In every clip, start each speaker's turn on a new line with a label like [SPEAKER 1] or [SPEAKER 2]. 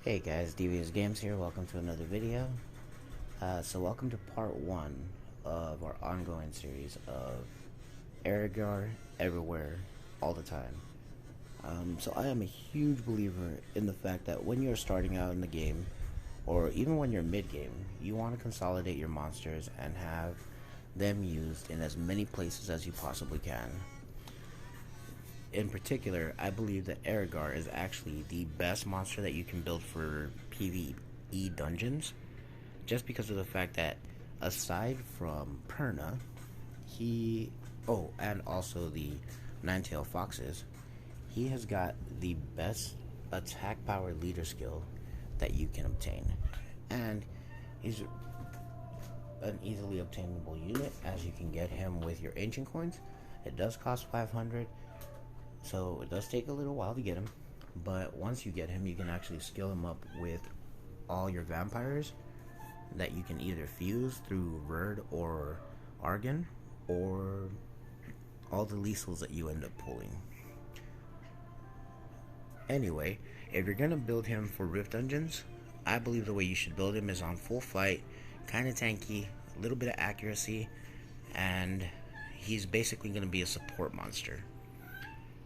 [SPEAKER 1] Hey guys, DVSGames here. Welcome to another video. So welcome to part 1 of our ongoing series of Aragar everywhere, all the time. So I am a huge believer in the fact that when you're starting out in the game, or even when you're mid-game, you want to consolidate your monsters and have them used in as many places as you possibly can. In particular, I believe that Aragar is actually the best monster that you can build for PvE dungeons, just because of the fact that aside from Perna, and also the Nine-Tailed Foxes, he has got the best attack power leader skill that you can obtain. And he's an easily obtainable unit, as you can get him with your ancient coins. It does cost 500, so it does take a little while to get him, but once you get him, you can actually skill him up with all your vampires that you can either fuse through Rerd or Argon, or all the lethals that you end up pulling. Anyway, if you're gonna build him for Rift Dungeons, I believe the way you should build him is on full fight, kinda tanky, a little bit of accuracy, and he's basically gonna be a support monster.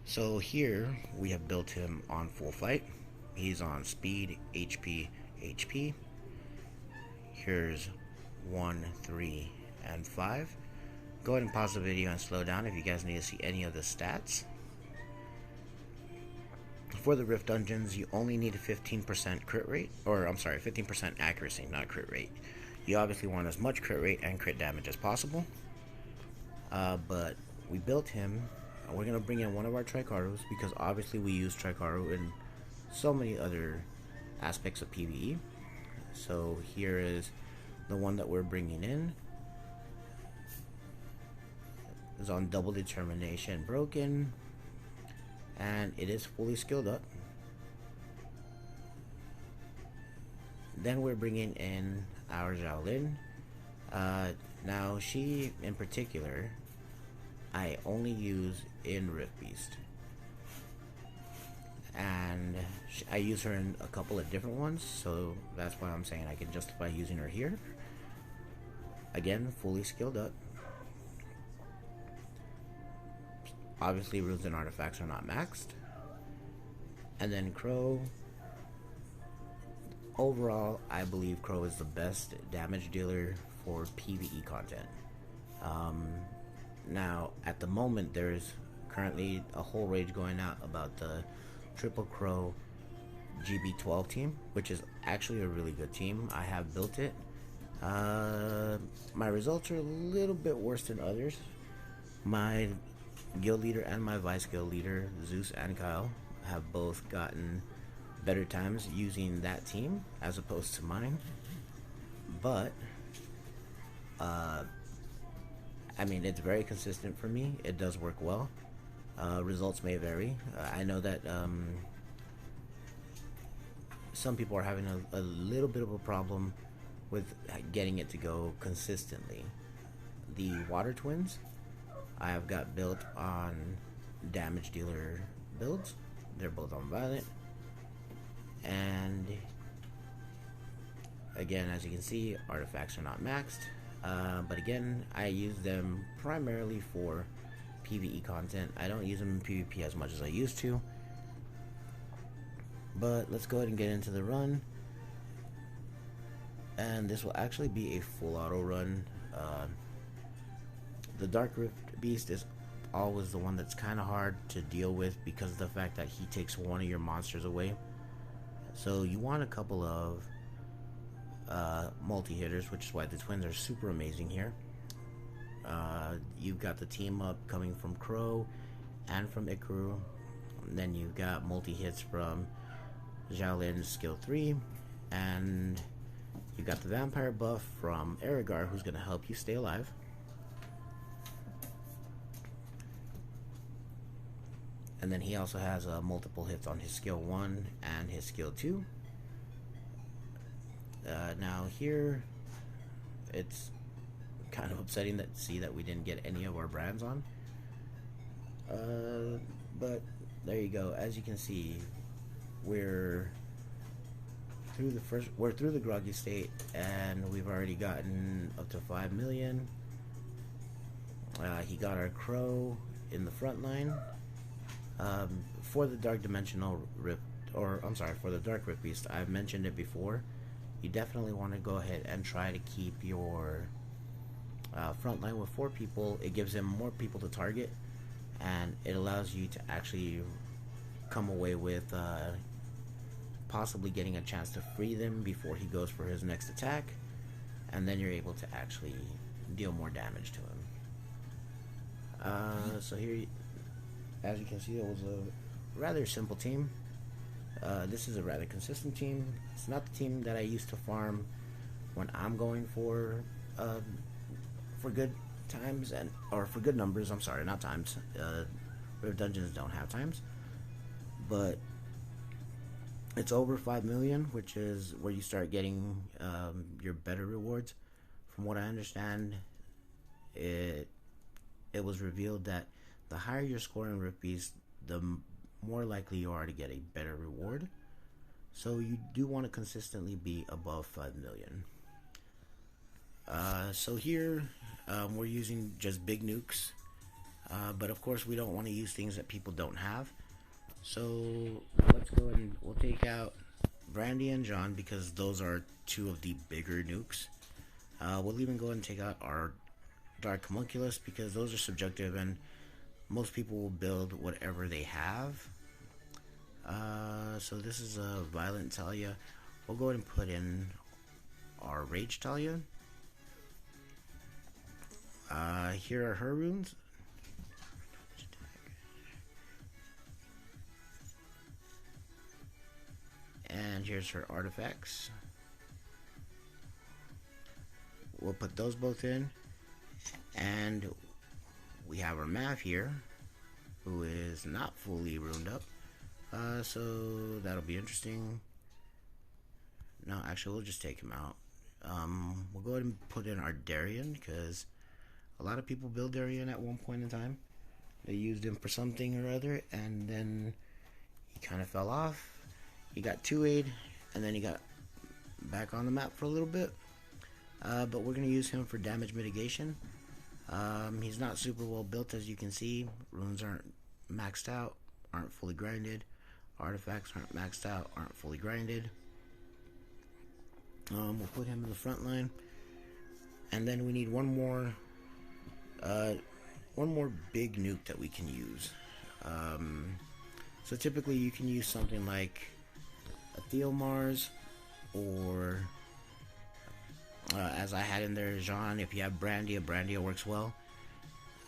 [SPEAKER 1] So here we have built him on full fight. He's on speed, HP, HP. Here's 1, 3, and 5. Go ahead and pause the video and slow down if you guys need to see any of the stats. For the Rift Dungeons, you only need a 15% crit rate, or I'm sorry, 15% accuracy, not crit rate. You obviously want as much crit rate and crit damage as possible. But we built him. We're going to bring in one of our Tricaros, because obviously we use Tricaro in so many other aspects of PvE. So here is the one that we're bringing in. It's on double determination broken, and it is fully skilled up. Then we're bringing in our Xiaolin. Now she in particular I only use in Rift Beast, and I use her in a couple of different ones, so that's why I'm saying I can justify using her here. Again, fully skilled up. Obviously runes and artifacts are not maxed. And then Crow. Overall, I believe Crow is the best damage dealer for PvE content. Now, at the moment, there's currently a whole rage going out about the Triple Crow GB12 team, which is actually a really good team. I have built it. My results are a little bit worse than others. My guild leader and my vice guild leader, Zeus and Kyle, have both gotten better times using that team as opposed to mine. But I mean, it's very consistent for me. It does work well. Results may vary. I know that some people are having a little bit of a problem with getting it to go consistently. The Water Twins I have got built on damage dealer builds. They're both on Violent. And again, as you can see, artifacts are not maxed. But again, I use them primarily for PvE content. I don't use them in PvP as much as I used to. But let's go ahead and get into the run. And this will actually be a full auto run. The Dark Rift Beast is always the one that's kind of hard to deal with because of the fact that he takes one of your monsters away. So you want a couple of multi-hitters, which is why the twins are super amazing here. You've got the team up coming from Crow and from Ikaru. Then you've got multi-hits from Xiaolin's skill 3, and you've got the vampire buff from Aragar, who's going to help you stay alive. And then he also has multiple hits on his skill 1 and his skill 2. Now here, it's kind of upsetting to see that we didn't get any of our brands on. But there you go. As you can see, we're we're through the groggy state, and we've already gotten up to 5 million. He got our crow in the front line. For the dark dimensional rip, or I'm sorry, for the dark rip beast, I've mentioned it before. You definitely want to go ahead and try to keep your front line with 4 people. It gives him more people to target, and it allows you to actually come away with possibly getting a chance to free them before he goes for his next attack, and then you're able to actually deal more damage to him. So here, as you can see, it was a rather simple team. This is a rather consistent team. It's not the team that I used to farm when I'm going for good times, or for good numbers. I'm sorry, not times. Rift dungeons don't have times, but it's over 5 million, which is where you start getting your better rewards. From what I understand, it was revealed that the higher your score in Rift Beast, the more likely you are to get a better reward. So you do want to consistently be above 5 million. So here we're using just big nukes, but of course we don't want to use things that people don't have. So let's go and we'll take out Brandy and John, because those are 2 of the bigger nukes. We'll even go and take out our Dark Homunculus, because those are subjective and most people will build whatever they have. So this is a Violent Talia. We'll go ahead and put in our Rage Talia. Here are her runes. And here's her artifacts. We'll put those both in. And we have our Mav here, who is not fully ruined up. So that'll be interesting. No, actually, we'll just take him out. We'll go ahead and put in our Darien, because a lot of people build Darien at one point in time. They used him for something or other, and then he kind of fell off. He got 2-aid, and then he got back on the map for a little bit. But we're going to use him for damage mitigation. He's not super well built, as you can see. Runes aren't maxed out, aren't fully grinded. Artifacts aren't maxed out, aren't fully grinded. We'll put him in the front line. And then we need one more big nuke that we can use. So typically you can use something like a Theomars, or as I had in there, Jean. If you have Brandy, a Brandy works well.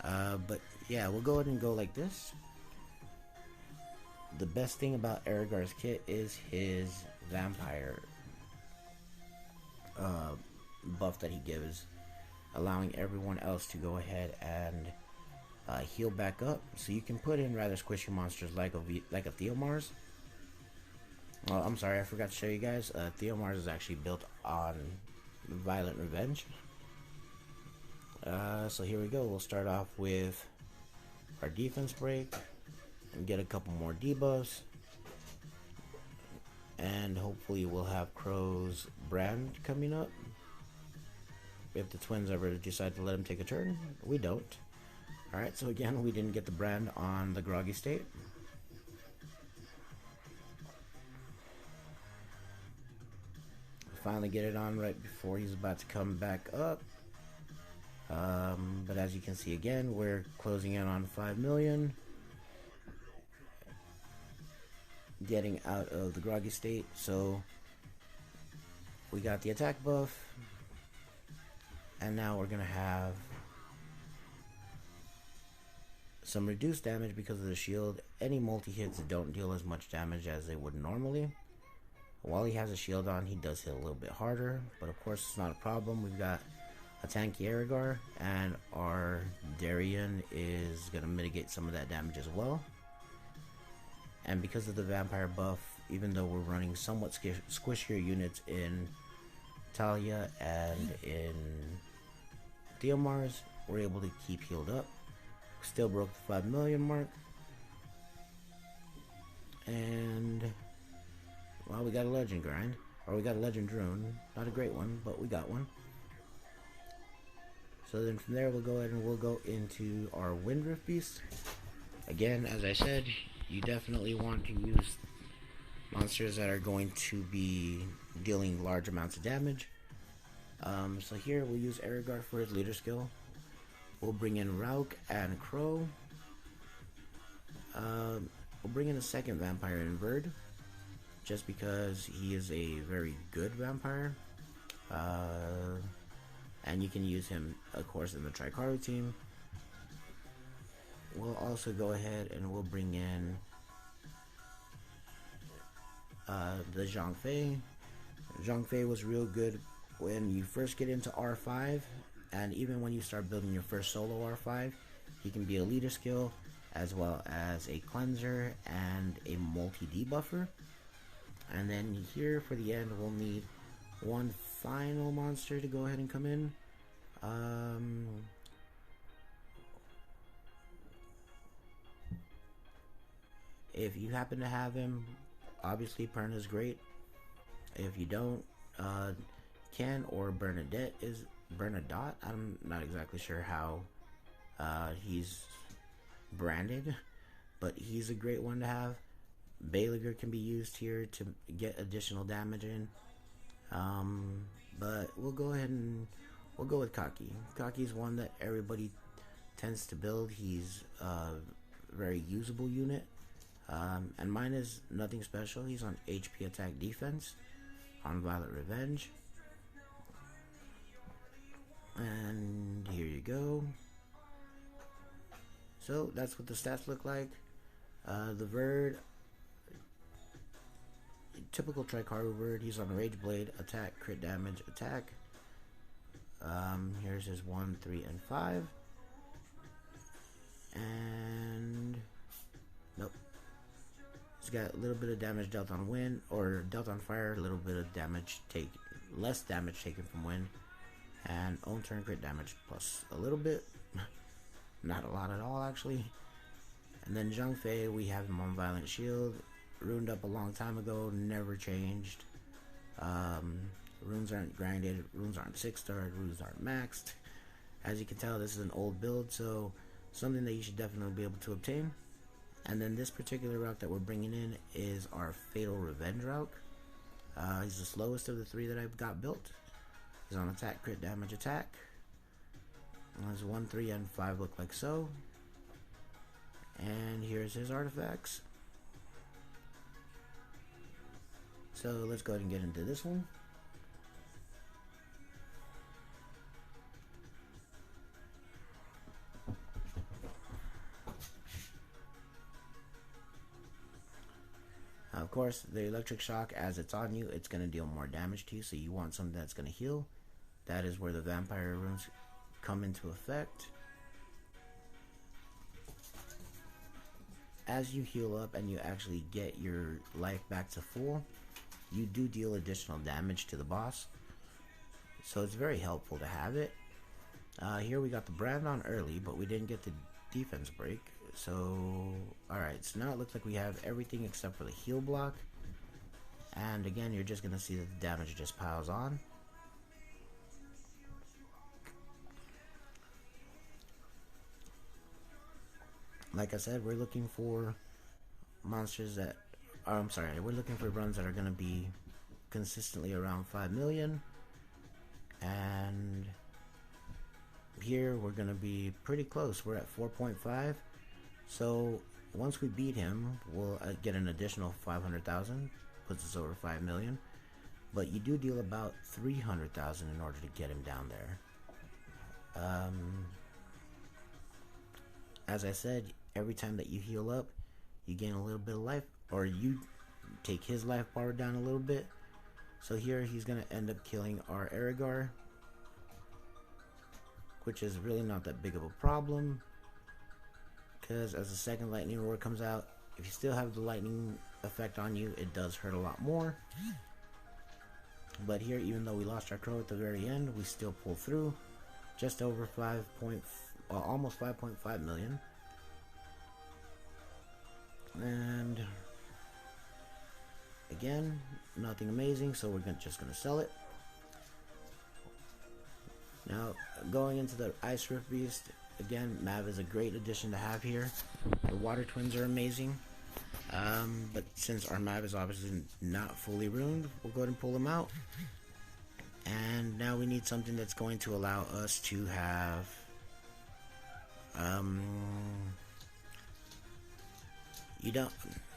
[SPEAKER 1] But yeah, we'll go ahead and go like this. The best thing about Aragar's kit is his vampire buff that he gives, allowing everyone else to go ahead and heal back up. So you can put in rather squishy monsters like a Theomars. I'm sorry, I forgot to show you guys. Theomars is actually built on Violent Revenge. So here we go. We'll start off with our defense break and get a couple more debuffs, and hopefully we'll have Crow's brand coming up. If the twins ever decide to let him take a turn, we don't. Alright, so again, we didn't get the brand on the groggy state. Finally get it on right before he's about to come back up. But as you can see, again, we're closing in on 5 million. Getting out of the groggy state. So we got the attack buff, and now we're gonna have some reduced damage because of the shield. Any multi-hits don't deal as much damage as they would normally. While he has a shield on, he does hit a little bit harder, but of course it's not a problem. We've got a tanky Aragar, and our Darien is going to mitigate some of that damage as well. And because of the vampire buff, even though we're running somewhat squishier units in Talia and in Theomars, we're able to keep healed up. Still broke the 5 million mark. And well, we got a legend grind. Or we got a legend drone. Not a great one, but we got one. So then from there we'll go ahead and we'll go into our Windrift Beast. Again, as I said, you definitely want to use monsters that are going to be dealing large amounts of damage. So here we'll use Aragar for his leader skill. We'll bring in Rauk and Crow. We'll bring in a second vampire in Verd, just because he is a very good vampire. And you can use him, of course, in the Tricaru team. We'll also go ahead and we'll bring in the Zhang Fei. Zhang Fei was real good when you first get into R5, and even when you start building your first solo R5, he can be a leader skill, as well as a cleanser and a multi-debuffer. And then here for the end, we'll need one final monster to go ahead and come in. If you happen to have him, obviously Perna is great. If you don't, Ken or Bernadette is Bernadotte. I'm not exactly sure how he's branded, but he's a great one to have. Baliger can be used here to get additional damage in. But we'll go ahead and we'll go with Kaki. Kaki's one that everybody tends to build. He's a very usable unit. And mine is nothing special. He's on HP attack defense, on Violet Revenge. And here you go. So that's what the stats look like. The Verd, typical Tricaru Verd. He's on Rage Blade, attack, crit damage, attack. Here's his 1, 3, and 5. And nope. He's got a little bit of damage dealt on wind, or dealt on fire, a little bit of damage less damage taken from wind, and own turn crit damage plus a little bit. Not a lot at all, actually. And then Zhang Fei, we have him on Violent Shield, runed up a long time ago, never changed. Runes aren't grinded, runes aren't 6-starred, runes aren't maxed. As you can tell, this is an old build, so something that you should definitely be able to obtain. And then this particular route that we're bringing in is our Fatal Revenge route. He's the slowest of the 3 that I've got built. He's on attack, crit damage, attack. His 1, 3, and 5 look like so. And here's his artifacts. So let's go ahead and get into this one. Of course, the electric shock, as it's on you, it's going to deal more damage to you, so you want something that's going to heal. That is where the vampire runes come into effect. As you heal up and you actually get your life back to full, you do deal additional damage to the boss, so it's very helpful to have it. Here we got the brand on early, but we didn't get the defense break. So, alright, so now it looks like we have everything except for the heal block. And again, you're just going to see that the damage just piles on. Like I said, we're looking for monsters that... I'm sorry, we're looking for runs that are going to be consistently around 5 million. And here we're going to be pretty close. We're at 4.5. So once we beat him, we'll get an additional 500,000, puts us over 5 million. But you do deal about 300,000 in order to get him down there. As I said, every time that you heal up, you gain a little bit of life, or you take his life bar down a little bit. So here he's going to end up killing our Aragar, which is really not that big of a problem, because as the second lightning roar comes out, if you still have the lightning effect on you, it does hurt a lot more. But here, even though we lost our crow at the very end, we still pull through, just over almost 5.5 million. And again, nothing amazing, so we're just gonna sell it. Now, going into the Ice Rift Beast, again, Mav is a great addition to have here. The Water Twins are amazing, but since our Mav is obviously not fully ruined, we'll go ahead and pull them out. And now we need something that's going to allow us to have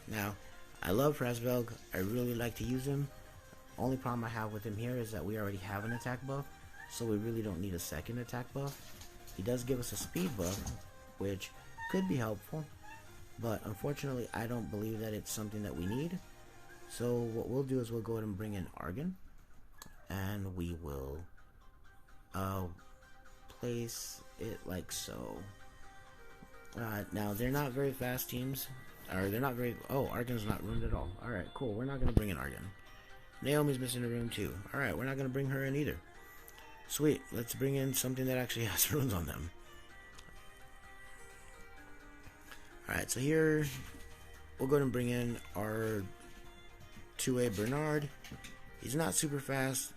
[SPEAKER 1] now, I love Rasvelg. I really like to use him. Only problem I have with him here is that we already have an attack buff, so we really don't need a second attack buff. He does give us a speed buff, which could be helpful, but unfortunately I don't believe that it's something that we need. So what we'll do is we'll go ahead and bring in Argon, and we will place it like so. Now they're not very fast teams, or they're not very. Oh, Argon's not ruined at all. All right, cool. We're not gonna bring in Argon. Naomi's missing a rune too. All right, we're not gonna bring her in either. Sweet. Let's bring in something that actually has runes on them. All right, so here we'll go ahead and bring in our 2A Bernard. He's not super fast.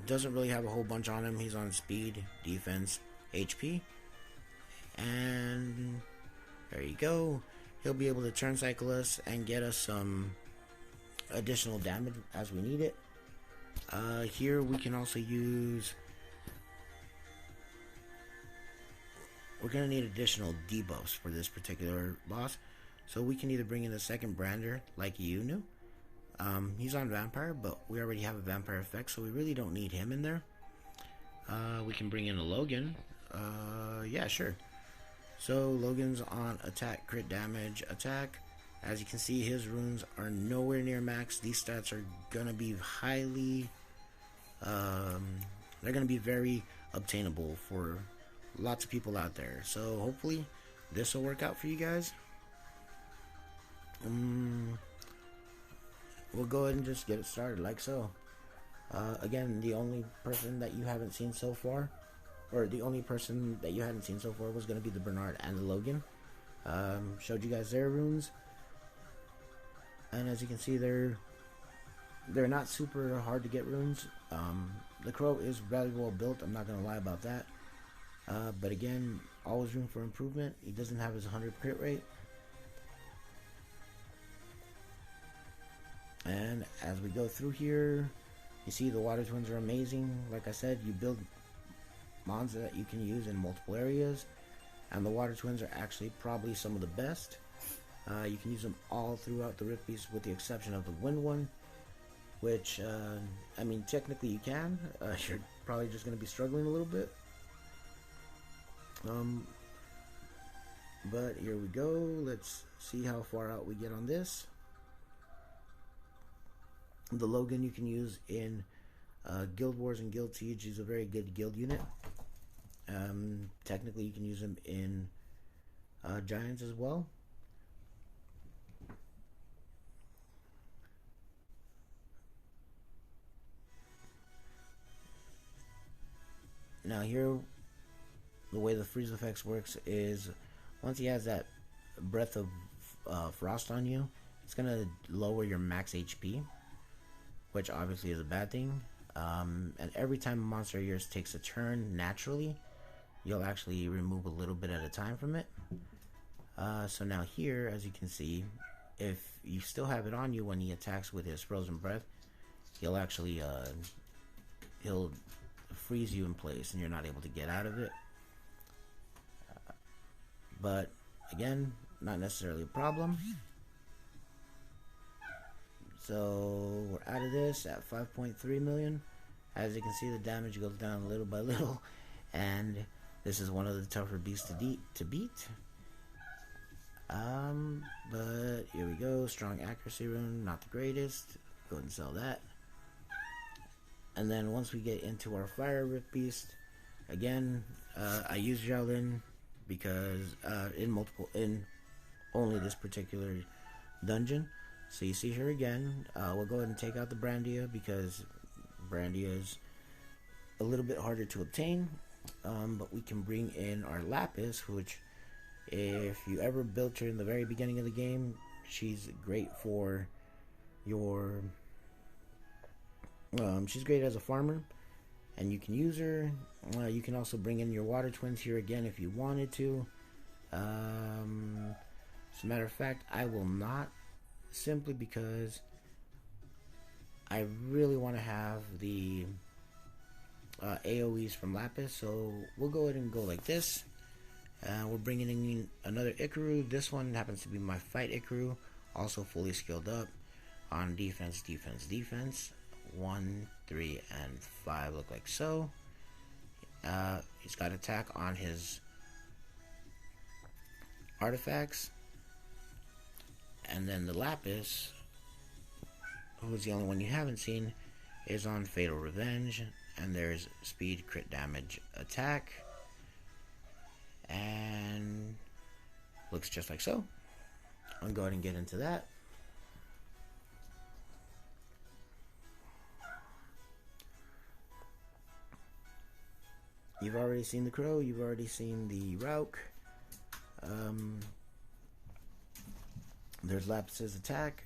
[SPEAKER 1] Doesn't really have a whole bunch on him. He's on speed, defense, HP, and there you go. He'll be able to turn cycle us and get us some additional damage as we need it. Here we can also use. We're gonna need additional debuffs for this particular boss, so we can either bring in a second Brander like Yunu. He's on Vampire, but we already have a Vampire effect, so we really don't need him in there. We can bring in a Logan. Yeah, sure. So Logan's on attack, crit damage, attack. As you can see, his runes are nowhere near max. These stats are gonna be highly, they're gonna be very obtainable for lots of people out there. So hopefully this will work out for you guys. We'll go ahead and just get it started like so. Again, the only person that you haven't seen so far, or the only person that you hadn't seen so far, was going to be the Bernard and the Logan. Showed you guys their runes, and as you can see, they're not super hard to get runes. The Crow is very well built, I'm not going to lie about that. But again, always room for improvement. He doesn't have his 100 crit rate. And as we go through here, you see the Water Twins are amazing. Like I said, you build mons that you can use in multiple areas, and the Water Twins are actually probably some of the best. You can use them all throughout the Rift Beast with the exception of the Wind one, which, I mean, technically you can. You're probably just going to be struggling a little bit. But here we go. Let's see how far out we get on this. The Logan you can use in Guild Wars and Guild Siege. He's a very good guild unit. Technically you can use him in Giants as well. Now here, the way the freeze effects works is once he has that breath of frost on you, it's gonna lower your max HP, which obviously is a bad thing. And every time a monster of yours takes a turn naturally, you'll actually remove a little bit at a time from it. So now here, as you can see, if you still have it on you when he attacks with his frozen breath, he'll actually he'll freeze you in place and you're not able to get out of it. But again, not necessarily a problem. So we're out of this at 5.3 million. As you can see, the damage goes down little by little, and this is one of the tougher beasts to beat. But here we go. Strong accuracy rune, not the greatest. Go ahead and sell that. And then once we get into our fire rift beast, again, I use Xiaolin because in only this particular dungeon. So you see here again, we'll go ahead and take out the Brandia because Brandia is a little bit harder to obtain. But we can bring in our Lapis, which if you ever built her in the very beginning of the game, she's great for your she's great as a farmer, and you can use her. You can also bring in your water twins here again if you wanted to. As a matter of fact, I will not, simply because I really want to have the AoEs from Lapis, so we'll go ahead and go like this. We're bringing in another Ikaru. This one happens to be my Fight Ikaru, also fully skilled up on defense, defense, defense. 1, 3, and 5 look like so. He's got attack on his artifacts, and then the Lapis, who's the only one you haven't seen, is on Fatal Revenge, and there's speed, crit damage, attack, and looks just like so. I'll go ahead and get into that. You've already seen the Crow, you've already seen the Rauk. There's Lapis's attack.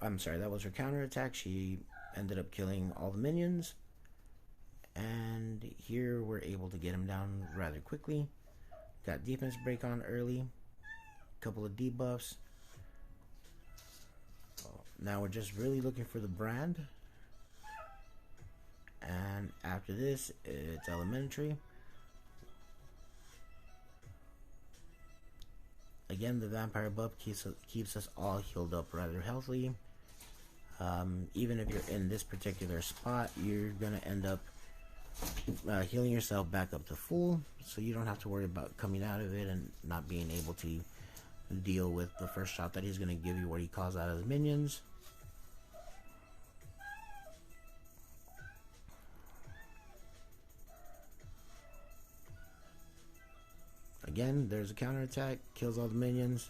[SPEAKER 1] I'm sorry, that was her counter attack. She ended up killing all the minions. And here we're able to get him down rather quickly. Got defense break on early. Couple of debuffs. Now we're just really looking for the brand. And after this, it's elementary. Again, the vampire buff keeps us all healed up rather healthily. Even if you're in this particular spot, you're gonna end up healing yourself back up to full, so you don't have to worry about coming out of it and not being able to deal with the first shot that he's gonna give you where he calls out his minions. Again, there's a counterattack, kills all the minions.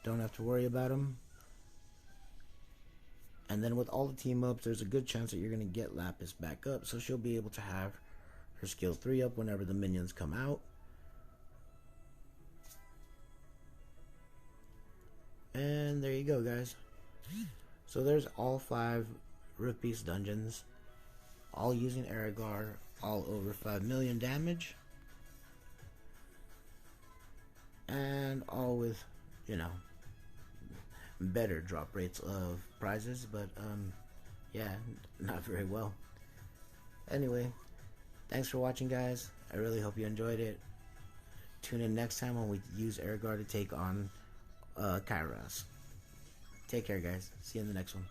[SPEAKER 1] Don't have to worry about them. And then with all the team ups, there's a good chance that you're going to get Lapis back up, so she'll be able to have her skill 3 up whenever the minions come out. And there you go, guys. So there's all 5 Roof Beast dungeons, all using Aragar, all over 5 million damage. And all with, you know, better drop rates of prizes, but yeah, not very well. Anyway, thanks for watching, guys. I really hope you enjoyed it. Tune in next time when we use Aragar to take on Kairos. Take care, guys. See you in the next one.